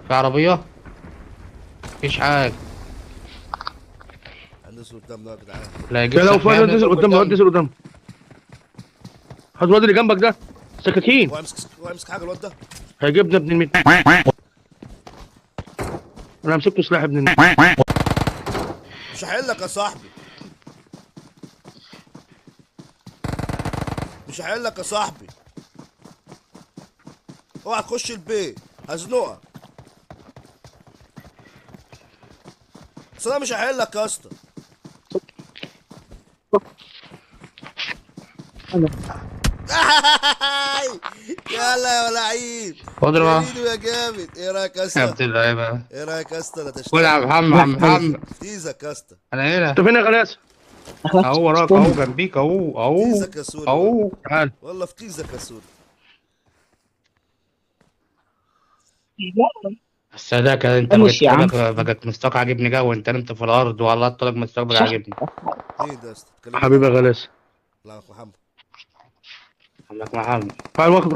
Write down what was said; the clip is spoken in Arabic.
في عربية؟ مفيش حاجة. هننزل قدامنا يا جدعان. لا يا يجيب لو سلاح فاضي نزل قدام، الواد نزل قدام. هات الواد اللي جنبك ده سكاكين، هو يمسك حاجه الواد ده. هيجيبنا ابن الميت. انا مسكته سلاح ابن الميت. مش هحلك يا صاحبي، مش هحلك يا صاحبي. اوعى تخش البيت هزنقك. بس انا مش هحلك يا اسطى. يلا يا لعيب. اضرب يا يا ميدو يا جامد. ايه رايك يا اسطى؟ ابن اللعيبة. ايه رايك يا اسطى؟ انا قول يا تشتغل محمد، عم محمد. تيزك يا اسطى. انا هنا. انت فين يا غلاسه؟ اهو وراك، اهو جنبيك، اهو اهو. تيزك يا سوري والله. اهو. تعال. والله في تيزك يا سوري. بس ده كده انت ماشي بقيت يا عم. بقت مستواك عاجبني جو، وانت نمت في الارض والله طلعك مستواك بقى صح. عاجبني. مين ده يا اسطى؟ تكلمني حبيبي يا مين؟ غلاسه. لا يا محمد. عمك محمد. تعال واخد